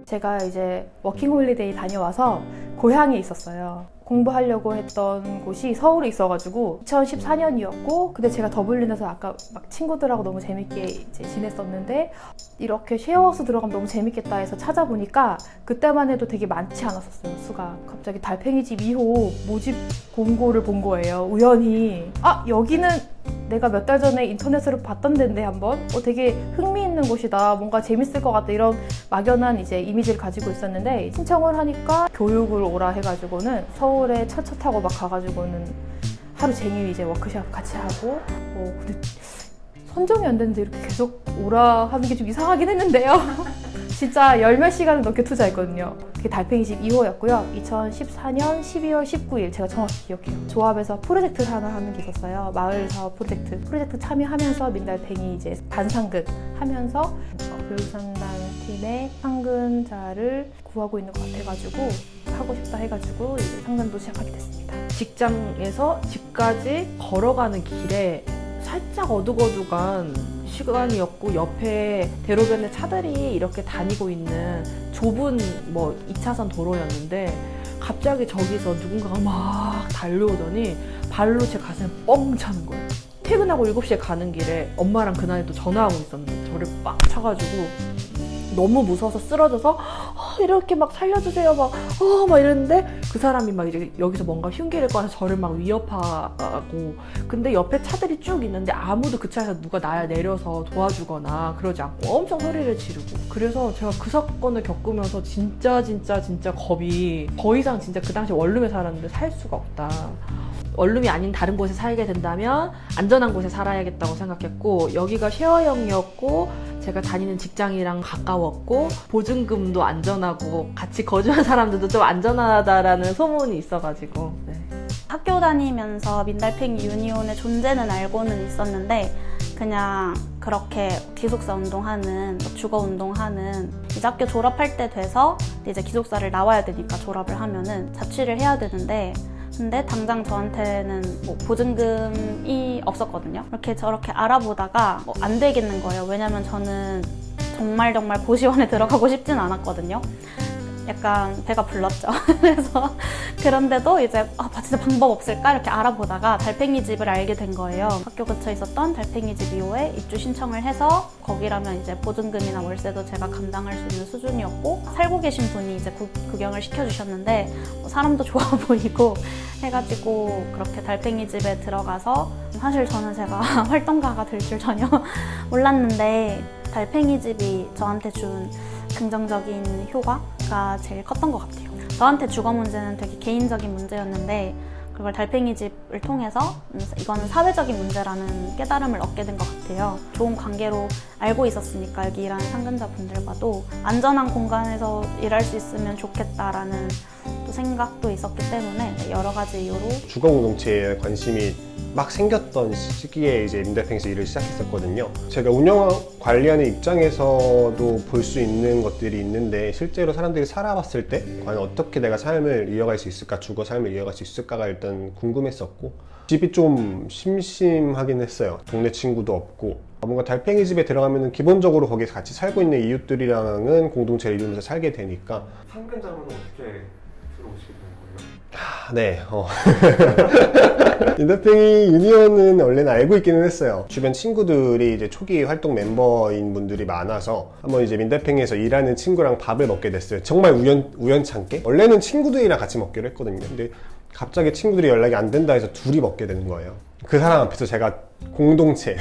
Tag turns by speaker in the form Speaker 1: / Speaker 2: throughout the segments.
Speaker 1: 제가 이제 워킹홀리데이 다녀와서 고향에 있었어요. 공부하려고 했던 곳이 서울에 있어가지고 2014년이었고, 근데 제가 더블린에서 아까 막 친구들하고 너무 재밌게 이제 지냈었는데 이렇게 쉐어하우스 들어가면 너무 재밌겠다 해서 찾아보니까 그때만 해도 되게 많지 않았었어요, 수가. 갑자기 달팽이집 2호 모집 공고를 본 거예요, 우연히. 아, 여기는 내가 몇 달 전에 인터넷으로 봤던 데인데 한번 되게 흥미있는 곳이다, 뭔가 재밌을 것 같다, 이런 막연한 이제 이미지를 가지고 있었는데 신청을 하니까 교육을 오라 해가지고는 서울에 차차 타고 막 가가지고는 하루 종일 이제 워크숍 같이 하고, 근데 선정이 안 됐는데 이렇게 계속 오라 하는 게 좀 이상하긴 했는데요. 진짜 열 몇 시간을 넘게 투자했거든요. 그게 달팽이집 2호였고요. 2014년 12월 19일 제가 정확히 기억해요. 조합에서 프로젝트를 하나 하는 게 있었어요. 마을사업 프로젝트 참여하면서 민달팽이 이제 반상극 하면서 교육상담 팀의 상근자를 구하고 있는 것 같아가지고 하고 싶다 해가지고 이제 상담도 시작하게 됐습니다.
Speaker 2: 직장에서 집까지 걸어가는 길에 살짝 어둑어둑한 시간이었고, 옆에 대로변에 차들이 이렇게 다니고 있는 좁은 2차선 도로였는데 갑자기 저기서 누군가가 막 달려오더니 발로 제 가슴에 뻥 차는 거예요. 퇴근하고 7시에 가는 길에 엄마랑 그날에 또 전화하고 있었는데 저를 빡 차가지고 너무 무서워서 쓰러져서 이렇게 막 살려주세요 막 이랬는데 그 사람이 막 이제 여기서 뭔가 흉기를 꺼내서 저를 막 위협하고, 근데 옆에 차들이 쭉 있는데 아무도 그 차에서 누가 날 내려서 도와주거나 그러지 않고 엄청 소리를 지르고, 그래서 제가 그 사건을 겪으면서 진짜 겁이, 더 이상 진짜 그 당시 원룸에 살았는데 살 수가 없다, 원룸이 아닌 다른 곳에 살게 된다면 안전한 곳에 살아야겠다고 생각했고, 여기가 쉐어형이었고 제가 다니는 직장이랑 가까웠고 보증금도 안전하고 같이 거주한 사람들도 좀 안전하다라는 소문이 있어가지고. 네.
Speaker 3: 학교 다니면서 민달팽이 유니온의 존재는 알고는 있었는데 그냥 그렇게 기숙사 운동하는, 주거 운동하는, 이제 학교 졸업할 때 돼서 이제 기숙사를 나와야 되니까 졸업을 하면은 자취를 해야 되는데, 근데 당장 저한테는 보증금이 없었거든요. 이렇게 저렇게 알아보다가 안 되겠는 거예요. 왜냐면 저는 정말 고시원에 들어가고 싶진 않았거든요. 약간 배가 불렀죠. 그래서 그런데도 이제 진짜 방법 없을까 이렇게 알아보다가 달팽이 집을 알게 된 거예요. 학교 근처에 있었던 달팽이 집 2호에 입주 신청을 해서 거기라면 이제 보증금이나 월세도 제가 감당할 수 있는 수준이었고, 살고 계신 분이 이제 구경을 시켜주셨는데 사람도 좋아 보이고 해가지고 그렇게 달팽이 집에 들어가서, 사실 저는 제가 활동가가 될 줄 전혀 몰랐는데 달팽이 집이 저한테 준 긍정적인 효과가 제일 컸던 것 같아요. 저한테 주거 문제는 되게 개인적인 문제였는데 그걸 달팽이 집을 통해서 이거는 사회적인 문제라는 깨달음을 얻게 된 것 같아요. 좋은 관계로 알고 있었으니까 여기 일하는 상근자분들과도 안전한 공간에서 일할 수 있으면 좋겠다라는 또 생각도 있었기 때문에 여러 가지 이유로
Speaker 4: 주거 공동체에 관심이 막 생겼던 시기에 이제 민달팽이에서 일을 시작했었거든요. 제가 운영 관리하는 입장에서도 볼 수 있는 것들이 있는데, 실제로 사람들이 살아봤을 때 과연 어떻게 내가 삶을 이어갈 수 있을까, 주거 삶을 이어갈 수 있을까가 일단 궁금했었고, 집이 좀 심심하긴 했어요. 동네 친구도 없고. 뭔가 달팽이 집에 들어가면 기본적으로 거기서 같이 살고 있는 이웃들이랑은 공동체를 이루면서 살게 되니까.
Speaker 5: 상근자분은 어떻게 들어오시게 된 거예요?
Speaker 4: 네. 민달팽이 유니온은 원래는 알고 있기는 했어요. 주변 친구들이 이제 초기 활동 멤버인 분들이 많아서 한번 이제 민달팽이에서 일하는 친구랑 밥을 먹게 됐어요. 정말 우연찮게. 원래는 친구들이랑 같이 먹기로 했거든요. 근데 갑자기 친구들이 연락이 안 된다 해서 둘이 먹게 되는 거예요. 그 사람 앞에서 제가 공동체,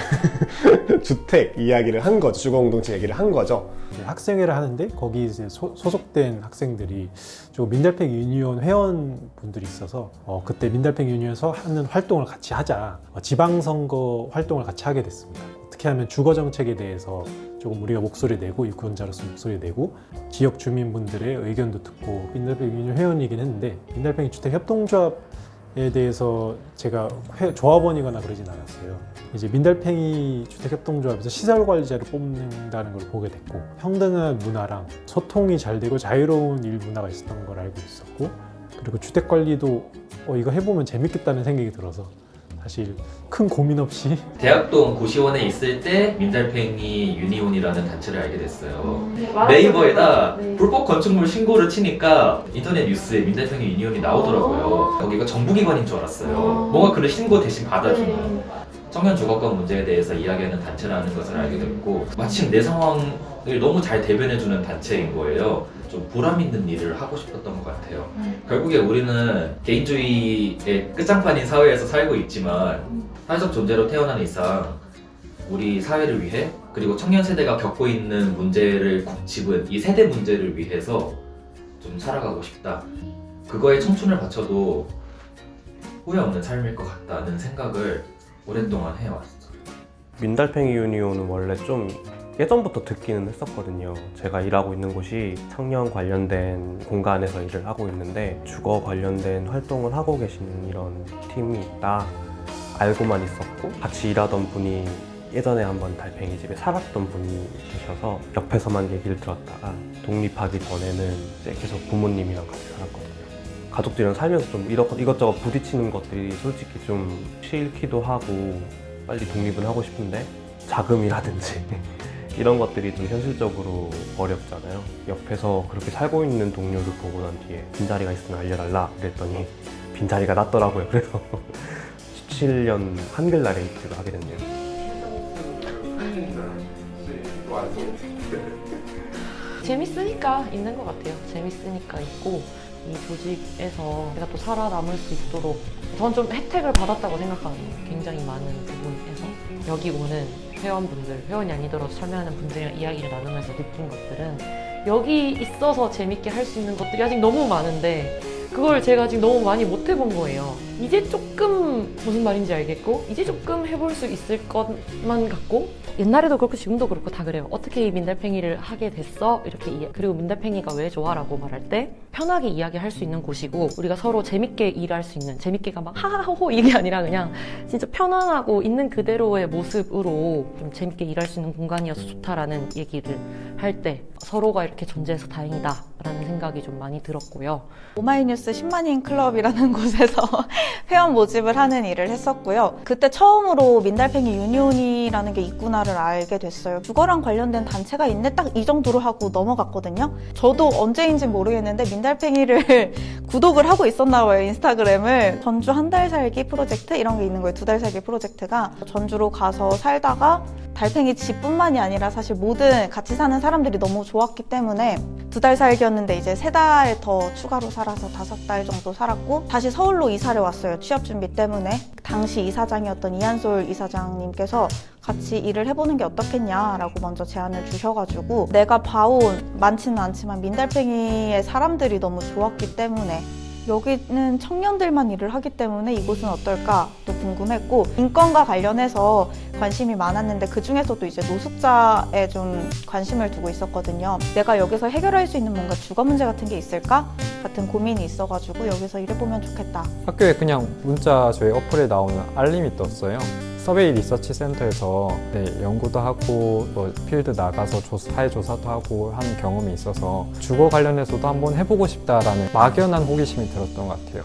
Speaker 4: 주택 이야기를 한 거죠. 주거 공동체 얘기를 한 거죠.
Speaker 6: 학생회를 하는데 거기 이제 소속된 학생들이 좀 민달팽이 유니온 회원분들이 있어서 그때 민달팽이 유니온에서 하는 활동을 같이 하자, 지방선거 활동을 같이 하게 됐습니다. 어떻게 하면 주거 정책에 대해서 조금 우리가 목소리 내고, 유권자로서 목소리 내고, 지역 주민분들의 의견도 듣고, 민달팽이 유니온 회원이긴 했는데 민달팽이 주택협동조합에 대해서 제가 조합원이거나 그러진 않았어요. 이제 민달팽이 주택협동조합에서 시설관리자를 뽑는다는 걸 보게 됐고, 평등한 문화랑 소통이 잘 되고 자유로운 일 문화가 있었던 걸 알고 있었고, 그리고 주택관리도 이거 해보면 재밌겠다는 생각이 들어서 사실 큰 고민 없이
Speaker 7: 대학동 고시원에 있을 때 민달팽이 유니온이라는 단체를 알게 됐어요. 네이버에다 불법 건축물 신고를 치니까 인터넷 뉴스에 민달팽이 유니온이 나오더라고요. 거기가 정부기관인 줄 알았어요. 뭔가 그런 신고 대신 받아주는 청년 주거권 문제에 대해서 이야기하는 단체라는 것을 알게 됐고, 마침 내 상황을 너무 잘 대변해주는 단체인 거예요. 좀 보람 있는 일을 하고 싶었던 것 같아요. 결국에 우리는 개인주의의 끝장판인 사회에서 살고 있지만 사회적 존재로 태어난 이상 우리 사회를 위해, 그리고 청년 세대가 겪고 있는 문제를 짚은 이 세대 문제를 위해서 좀 살아가고 싶다. 그거에 청춘을 바쳐도 후회 없는 삶일 것 같다는 생각을 오랫동안 해왔어.
Speaker 8: 민달팽이 유니온은 원래 좀 예전부터 듣기는 했었거든요. 제가 일하고 있는 곳이 청년 관련된 공간에서 일을 하고 있는데 주거 관련된 활동을 하고 계시는 이런 팀이 있다 알고만 있었고, 같이 일하던 분이 예전에 한번 달팽이 집에 살았던 분이 계셔서 옆에서만 얘기를 들었다가 독립하기 전에는 이제 계속 부모님이랑 같이 살았거든요. 가족들이랑 살면서 좀 이것저것 부딪히는 것들이 솔직히 좀 싫기도 하고 빨리 독립은 하고 싶은데 자금이라든지 이런 것들이 좀 현실적으로 어렵잖아요. 옆에서 그렇게 살고 있는 동료를 보고 난 뒤에 빈자리가 있으면 알려달라 그랬더니 빈자리가 났더라고요. 그래서 17년 한글날에 입주를 하게 됐네요.
Speaker 2: 재밌으니까 있는 것 같아요. 재밌으니까 있고, 이 조직에서 제가 또 살아남을 수 있도록 전 좀 혜택을 받았다고 생각하거든요. 굉장히 많은 부분에서 여기 오는 회원분들, 회원이 아니더라도 참여하는 분들이랑 이야기를 나누면서 느낀 것들은 여기 있어서 재밌게 할 수 있는 것들이 아직 너무 많은데 그걸 제가 아직 너무 많이 못 해본 거예요. 이제 조금 무슨 말인지 알겠고, 이제 조금 해볼 수 있을 것만 같고, 옛날에도 그렇고 지금도 그렇고 다 그래요. 어떻게 이 민달팽이를 하게 됐어? 이렇게 그리고 민달팽이가 왜 좋아라고 말할 때 편하게 이야기할 수 있는 곳이고, 우리가 서로 재밌게 일할 수 있는, 재밌게가 막 하하호호 이게 아니라 그냥 진짜 편안하고 있는 그대로의 모습으로 좀 재밌게 일할 수 있는 공간이어서 좋다라는 얘기를 할 때 서로가 이렇게 존재해서 다행이다 라는 생각이 좀 많이 들었고요.
Speaker 9: 오마이뉴스 10만인 클럽이라는 곳에서 회원 모집을 하는 일을 했었고요. 그때 처음으로 민달팽이 유니온이라는 게 있구나를 알게 됐어요. 주거랑 관련된 단체가 있네? 딱 이 정도로 하고 넘어갔거든요. 저도 언제인지 모르겠는데 민달팽이를 구독을 하고 있었나 봐요, 인스타그램을. 전주 한 달 살기 프로젝트 이런 게 있는 거예요. 2달 살기 프로젝트가. 전주로 가서 살다가 달팽이 집뿐만이 아니라 사실 모든 같이 사는 사람들이 너무 좋았기 때문에 2달 살기였는데 이제 3달 더 추가로 살아서 5달 정도 살았고, 다시 서울로 이사를 왔어요. 취업 준비 때문에. 당시 이사장이었던 이한솔 이사장님께서 같이 일을 해보는 게 어떻겠냐라고 먼저 제안을 주셔가지고, 내가 봐온 많지는 않지만 민달팽이의 사람들이 너무 좋았기 때문에, 여기는 청년들만 일을 하기 때문에 이곳은 어떨까 또 궁금했고, 인권과 관련해서 관심이 많았는데 그 중에서도 이제 노숙자에 좀 관심을 두고 있었거든요. 내가 여기서 해결할 수 있는 뭔가 주거 문제 같은 게 있을까? 같은 고민이 있어가지고 여기서 일해보면 좋겠다.
Speaker 10: 학교에 그냥 문자 저희 어플에 나오는 알림이 떴어요. 서베이 리서치 센터에서 연구도 하고 뭐 필드 나가서 사회 조사도 하고 하는 경험이 있어서 주거 관련해서도 한번 해보고 싶다라는 막연한 호기심이 들었던 것 같아요.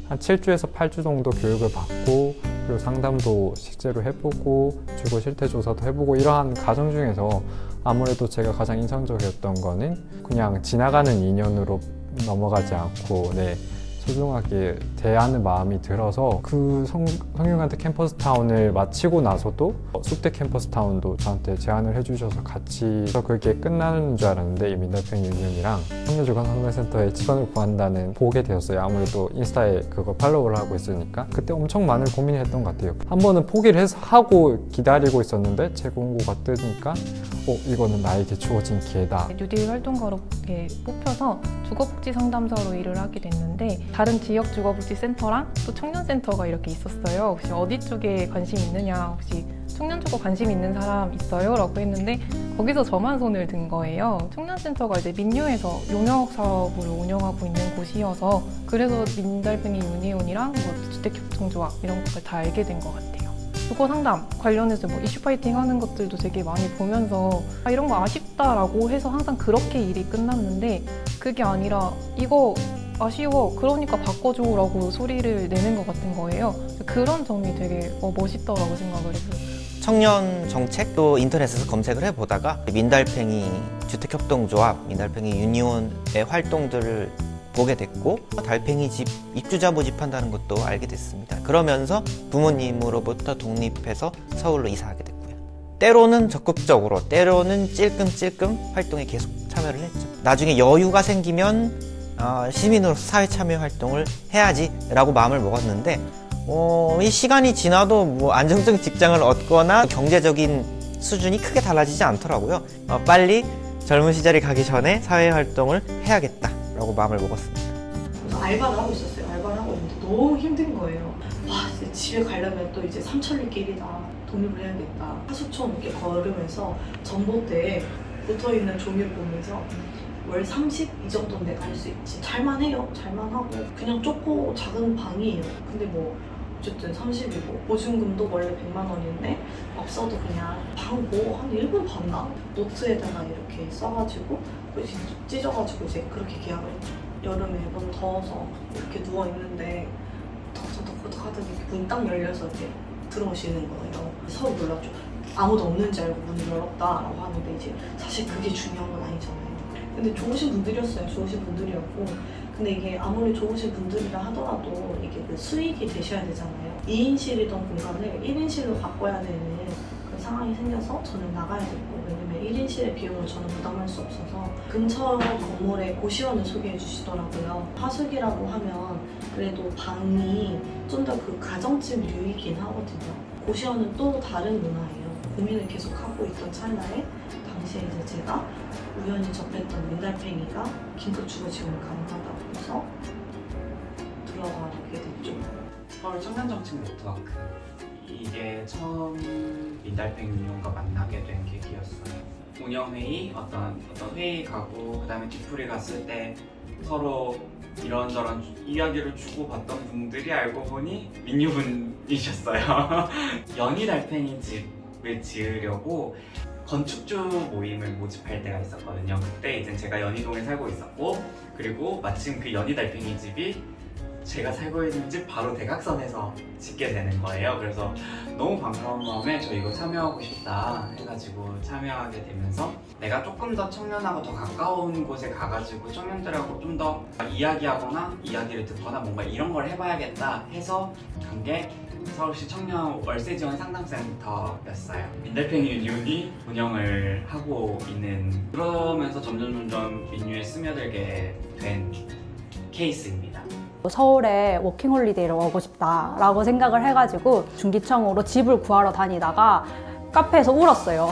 Speaker 10: 한 7주에서 8주 정도 교육을 받고, 그리고 상담도 실제로 해보고 주거 실태 조사도 해보고, 이러한 과정 중에서 아무래도 제가 가장 인상적이었던 거는 그냥 지나가는 인연으로 넘어가지 않고 소중하게 대하는 마음이 들어서, 그 성균관대 캠퍼스타운을 마치고 나서도 숲대 캠퍼스타운도 저한테 제안을 해주셔서 같이, 그게 끝나는 줄 알았는데 이 민달팽이 유니온이랑 청년주거상담센터에 직원을 구한다는 보게 되었어요. 아무래도 인스타에 그거 팔로우를 하고 있으니까. 그때 엄청 많은 고민을 했던 것 같아요. 한 번은 포기를 하고 기다리고 있었는데 제 공고가 뜨니까 이거는 나에게 주어진 기회다.
Speaker 11: 뉴딜 활동가로 뽑혀서 주거복지 상담사로 일을 하게 됐는데, 다른 지역 주거복지센터랑 또 청년센터가 이렇게 있었어요. 혹시 어디 쪽에 관심 있느냐, 혹시 청년주거 관심 있는 사람 있어요? 라고 했는데 거기서 저만 손을 든 거예요. 청년센터가 이제 민유에서 용역 사업을 운영하고 있는 곳이어서, 그래서 민달팽이 유니온이랑 뭐 주택협동조합 이런 것들 다 알게 된 것 같아요. 주거 상담 관련해서 뭐 이슈 파이팅 하는 것들도 되게 많이 보면서 이런 거 아쉽다라고 해서 항상 그렇게 일이 끝났는데, 그게 아니라 이거 아쉬워. 그러니까 바꿔줘라고 소리를 내는 것 같은 거예요. 그런 점이 되게 멋있더라고 생각을 했어요.
Speaker 12: 청년 정책도 인터넷에서 검색을 해보다가 민달팽이 주택협동조합, 민달팽이 유니온의 활동들을 보게 됐고 달팽이 집 입주자 모집한다는 것도 알게 됐습니다. 그러면서 부모님으로부터 독립해서 서울로 이사하게 됐고요. 때로는 적극적으로, 때로는 찔끔찔끔 활동에 계속 참여를 했죠. 나중에 여유가 생기면 시민으로서 사회 참여 활동을 해야지 라고 마음을 먹었는데 이 시간이 지나도 뭐 안정적인 직장을 얻거나 경제적인 수준이 크게 달라지지 않더라고요. 빨리 젊은 시절이 가기 전에 사회 활동을 해야겠다 라고 마음을 먹었습니다.
Speaker 13: 알바를 하고 있었어요. 알바를 하고 있는데 너무 힘든 거예요. 와, 이제 집에 가려면 또 이제 삼천리 길이다. 독립을 해야겠다. 하수촌 이렇게 걸으면서 전봇대에 붙어있는 종이를 보면서 월 30 이 정도는 내가 할 수 있지. 잘만 해요. 잘만 하고 그냥 좁고 작은 방이에요. 근데 뭐 어쨌든 30이고 보증금도 원래 100만 원인데 없어도 그냥 방 뭐 한 1분 봤나? 노트에다가 이렇게 써가지고 찢어가지고 이제 그렇게 계약을 했죠. 여름에 너무 더워서 이렇게 누워있는데 덕덕덕덕 하더니 문이 딱 열려서 이제 들어오시는 거예요. 서로 놀랐죠. 아무도 없는 줄 알고 문을 열었다라고 하는데 이제 사실 그게 중요한 건 아니잖아요. 근데 좋으신 분들이었어요. 좋으신 분들이었고 근데 이게 아무리 좋으신 분들이라 하더라도 이게 그 수익이 되셔야 되잖아요. 2인실이던 공간을 1인실로 바꿔야 되는 그런 상황이 생겨서 저는 나가야 됐고 왜냐면 1인실의 비용을 저는 부담할 수 없어서 근처 건물에 고시원을 소개해 주시더라고요. 하숙이라고 하면 그래도 방이 좀 더 그 가정집 류이긴 하거든요. 고시원은 또 다른 문화예요. 고민을 계속 하고 있던 찰나에 당시에 이제 제가 우연히 접했던 민달팽이가 긴급주거 지원을 가능하다고 해서 들어가게 됐죠.
Speaker 14: 서울 청년정책 네트워크 이게 처음 민달팽이 유니온과 만나게 된 계기였어요. 운영회의, 어떤 회의 가고 그다음에 뒤풀이 갔을 때 서로 이런저런 이야기를 주고받던 분들이 알고 보니 민유분이셨어요. 연희 달팽이 집을 지으려고 건축주 모임을 모집할 때가 있었거든요. 그때 이제 제가 연희동에 살고 있었고 그리고 마침 그 연희 달팽이 집이 제가 살고 있는 집 바로 대각선에서 짓게 되는 거예요. 그래서 너무 반가운 마음에 저 이거 참여하고 싶다 해가지고 참여하게 되면서 내가 조금 더 청년하고 더 가까운 곳에 가가지고 청년들하고 좀 더 이야기하거나 이야기를 듣거나 뭔가 이런 걸 해봐야겠다 해서 간 게 서울시 청년 월세 지원 상담센터였어요. 민달팽이 유니온이 운영을 하고 있는 그러면서 점점 민유에 스며들게 된 케이스입니다.
Speaker 15: 서울에 워킹홀리데이를 오고 싶다라고 생각을 해가지고 중기청으로 집을 구하러 다니다가 카페에서 울었어요.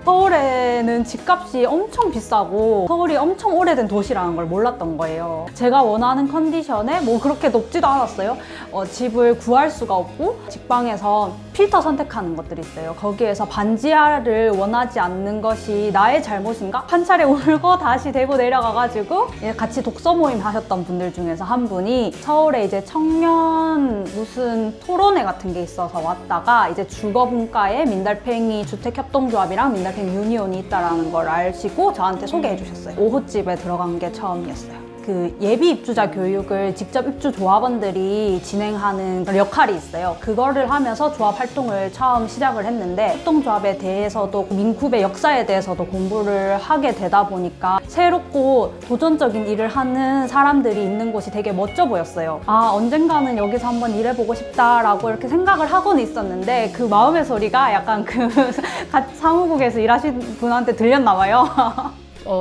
Speaker 15: 서울에는 집값이 엄청 비싸고 서울이 엄청 오래된 도시라는 걸 몰랐던 거예요. 제가 원하는 컨디션에 뭐 그렇게 높지도 않았어요. 집을 구할 수가 없고 직방에서 필터 선택하는 것들이 있어요. 거기에서 반지하를 원하지 않는 것이 나의 잘못인가? 한 차례 울고 다시 대구 내려가가지고 같이 독서 모임 하셨던 분들 중에서 한 분이 서울에 이제 청년 무슨 토론회 같은 게 있어서 왔다가 이제 주거분과에 민달팽이 주택협동조합이랑 민달팽이 유니온이 있다는 걸 아시고 저한테 소개해 주셨어요. 5호집에 들어간 게 처음이었어요. 그 예비 입주자 교육을 직접 입주 조합원들이 진행하는 역할이 있어요. 그거를 하면서 조합 활동을 처음 시작을 했는데 협동조합에 대해서도 민쿠베 역사에 대해서도 공부를 하게 되다 보니까 새롭고 도전적인 일을 하는 사람들이 있는 곳이 되게 멋져 보였어요. 아, 언젠가는 여기서 한번 일해보고 싶다라고 이렇게 생각을 하고는 있었는데 그 마음의 소리가 약간 그 사무국에서 일하시는 분한테 들렸나 봐요.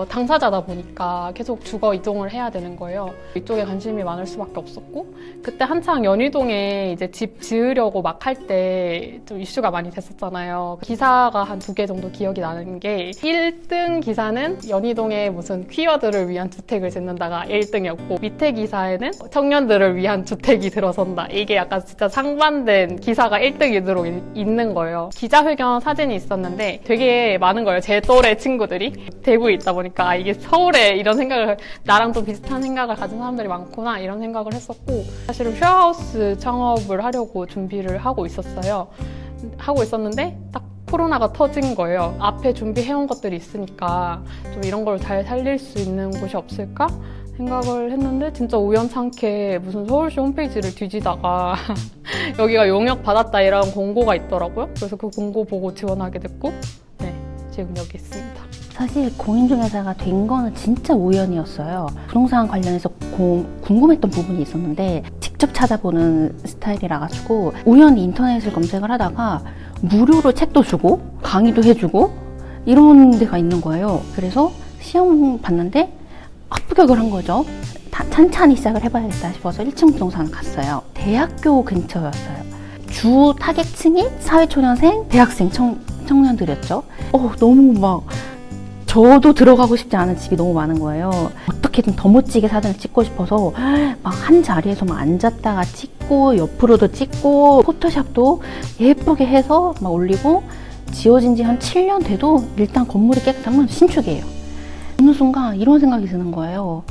Speaker 16: 당사자다 보니까 계속 주거 이동을 해야 되는 거예요. 이쪽에 관심이 많을 수밖에 없었고 그때 한창 연희동에 이제 집 지으려고 막 할 때 좀 이슈가 많이 됐었잖아요. 기사가 한 2개 정도 기억이 나는 게 1등 기사는 연희동에 무슨 퀴어들을 위한 주택을 짓는다가 1등이었고 밑에 기사에는 청년들을 위한 주택이 들어선다. 이게 약간 진짜 상반된 기사가 1등으로 있는 거예요. 기자회견 사진이 있었는데 되게 많은 거예요. 제 또래 친구들이 대구에 있다 보니까 이게 서울에 이런 생각을 나랑 좀 비슷한 생각을 가진 사람들이 많구나 이런 생각을 했었고 사실은 쉐어하우스 창업을 하려고 준비를 하고 있었는데 딱 코로나가 터진 거예요. 앞에 준비해온 것들이 있으니까 좀 이런 걸 잘 살릴 수 있는 곳이 없을까 생각을 했는데 진짜 우연찮게 무슨 서울시 홈페이지를 뒤지다가 여기가 용역 받았다 이런 공고가 있더라고요. 그래서 그 공고 보고 지원하게 됐고 네, 지금 여기 있습니다.
Speaker 17: 사실 공인중개사가 된 거는 진짜 우연이었어요. 부동산 관련해서 궁금했던 부분이 있었는데 직접 찾아보는 스타일이라 가지고 우연히 인터넷을 검색을 하다가 무료로 책도 주고 강의도 해주고 이런 데가 있는 거예요. 그래서 시험 봤는데 합격을 한 거죠. 찬찬히 시작을 해봐야겠다 싶어서 1층 부동산을 갔어요. 대학교 근처였어요. 주 타겟층이 사회초년생, 대학생 청년들이었죠. 너무 막 저도 들어가고 싶지 않은 집이 너무 많은 거예요. 어떻게든 더 멋지게 사진을 찍고 싶어서 막 한 자리에서 막 앉았다가 찍고 옆으로도 찍고 포토샵도 예쁘게 해서 막 올리고 지어진 지 한 7년 돼도 일단 건물이 깨끗하면 신축이에요. 어느 순간 이런 생각이 드는 거예요.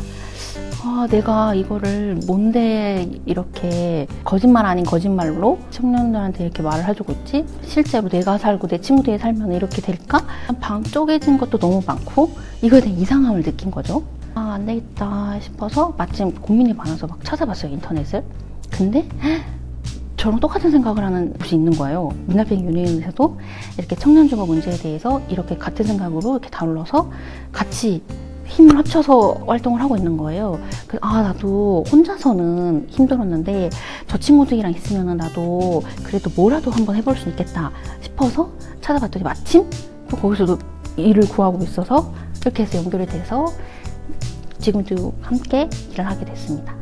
Speaker 17: 내가 이거를 뭔데 이렇게 거짓말 아닌 거짓말로 청년들한테 이렇게 말을 해주고 있지? 실제로 내가 살고 내 친구들이 살면 이렇게 될까? 방 쪼개진 것도 너무 많고 이거에 대한 이상함을 느낀 거죠. 안 되겠다 싶어서 마침 고민이 많아서 막 찾아봤어요, 인터넷을. 근데 저랑 똑같은 생각을 하는 곳이 있는 거예요. 민달팽이 유니온에서도 이렇게 청년주거 문제에 대해서 이렇게 같은 생각으로 이렇게 다룰러서 같이 힘을 합쳐서 활동을 하고 있는 거예요. 나도 혼자서는 힘들었는데 저 친구들이랑 있으면 나도 그래도 뭐라도 한번 해볼 수 있겠다 싶어서 찾아봤더니 마침 또 거기서도 일을 구하고 있어서 이렇게 해서 연결이 돼서 지금도 함께 일을 하게 됐습니다.